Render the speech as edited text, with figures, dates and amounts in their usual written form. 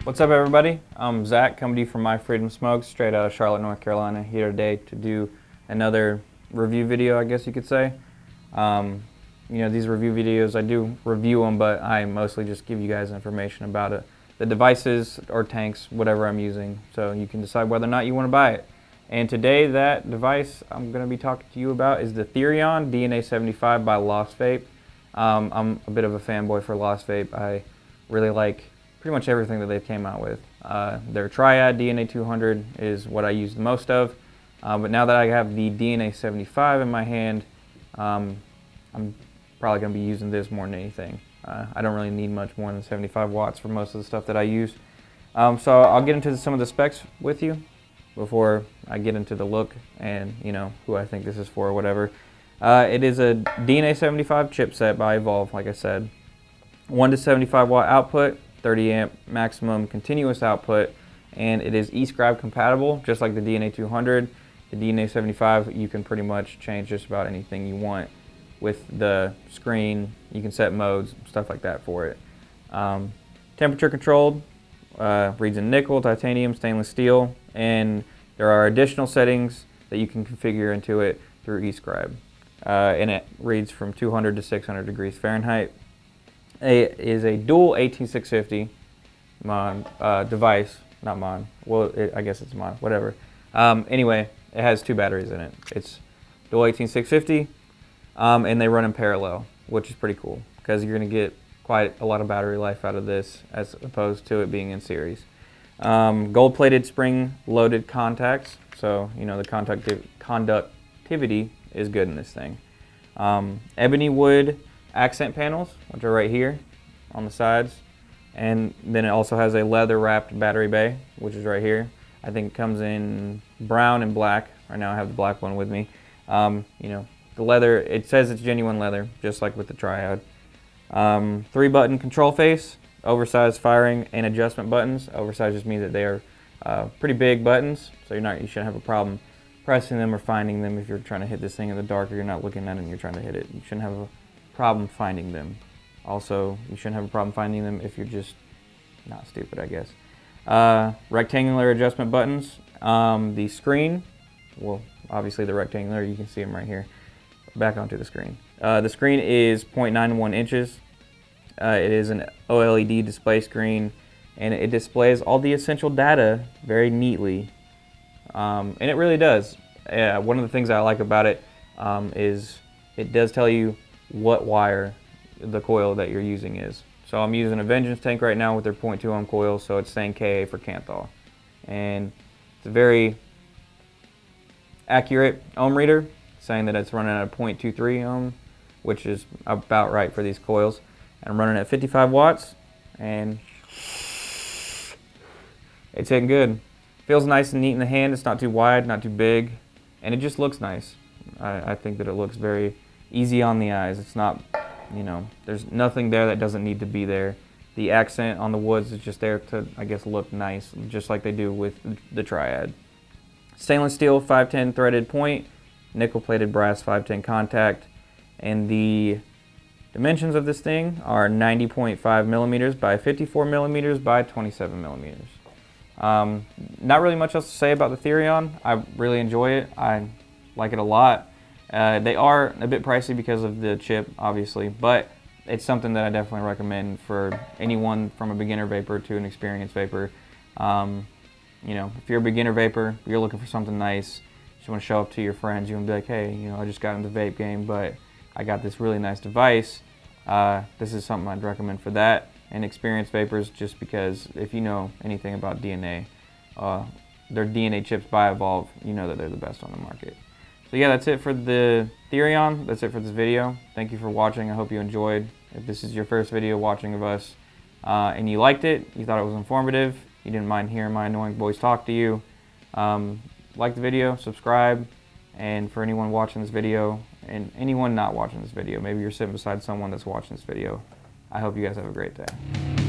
What's up, everybody? I'm Zach, coming to you from My Freedom Smokes, straight out of Charlotte, North Carolina, here today to do another review video, I guess you could say. You know, these review videos, I do review them, but I mostly just give you guys information about it, the devices or tanks, whatever I'm using, so you can decide whether or not you want to buy it. And today, that device I'm going to be talking to you about is the THERION DNA75 by Lost Vape. I'm a bit of a fanboy for Lost Vape. I really like pretty much everything that they've came out with. Their Triad DNA200 is what I use the most of, but now that I have the DNA75 in my hand, I'm probably going to be using this more than anything. I don't really need much more than 75 watts for most of the stuff that I use. So I'll get into some of the specs with you before I get into the look and, you know, who I think this is for or whatever. It is a DNA75 chipset by Evolve, like I said. 1 to 75 watt output, 30 amp maximum continuous output, and it is e-cig compatible, just like the DNA200. The DNA75, you can pretty much change just about anything you want with the screen. You can set modes, stuff like that for it. Temperature controlled, reads in nickel, titanium, stainless steel, and there are additional settings that you can configure into it through e-cig. And it reads from 200 to 600 degrees Fahrenheit. It is a dual 18650 device, not mine. Well, I guess it's mine, whatever. Anyway, it has 2 batteries in it. It's dual 18650, and they run in parallel, which is pretty cool because you're going to get quite a lot of battery life out of this as opposed to it being in series. Gold-plated spring-loaded contacts, so you know the conductivity is good in this thing. Ebony wood accent panels, which are right here on the sides, and then it also has a leather wrapped battery bay, which is right here. I think it comes in brown and black. Right now I have the black one with me. You know, the leather, it says it's genuine leather, just like with the Triad. 3-button control face, oversized firing and adjustment buttons. Oversized just means that they are pretty big buttons, so you shouldn't have a problem pressing them or finding them if you're trying to hit this thing in the dark or you're not looking at it and you're trying to hit it. You shouldn't have a problem finding them. Also, you shouldn't have a problem finding them if you're just not stupid, I guess. Rectangular adjustment buttons. The screen, well, obviously the rectangular, you can see them right here. Back onto the screen. The screen is 0.91 inches. It is an OLED display screen, and it displays all the essential data very neatly. And it really does. One of the things I like about it is it does tell you what wire the coil that you're using is. So I'm using a Vengeance tank right now with their 0.2 ohm coil, so it's saying Ka for Canthal. And it's a very accurate ohm reader, saying that it's running at a 0.23 ohm, which is about right for these coils. And I'm running at 55 watts, and it's hitting good. Feels nice and neat in the hand. It's not too wide, not too big, and it just looks nice. I think that it looks very easy on the eyes. It's not, you know, there's nothing there that doesn't need to be there. The accent on the woods is just there to, I guess, look nice, just like they do with the Triad. Stainless steel 510 threaded point, nickel-plated brass 510 contact, and the dimensions of this thing are 90.5 millimeters by 54 millimeters by 27 millimeters. Not really much else to say about the THERION. I really enjoy it. I like it a lot. They are a bit pricey because of the chip, obviously, but it's something that I definitely recommend for anyone from a beginner vapor to an experienced vapor. You know, if you're a beginner vapor, you're looking for something nice, you just want to show up to your friends, you want to be like, hey, you know, I just got in the vape game, but I got this really nice device. This is something I'd recommend for that. And experienced vapors, just because if you know anything about DNA, their DNA chips by Evolve, you know that they're the best on the market. So yeah, that's it for the THERION. That's it for this video. Thank you for watching. I hope you enjoyed. If this is your first video watching of us and you liked it, you thought it was informative, you didn't mind hearing my annoying voice talk to you, like the video, subscribe, and for anyone watching this video and anyone not watching this video, maybe you're sitting beside someone that's watching this video, I hope you guys have a great day.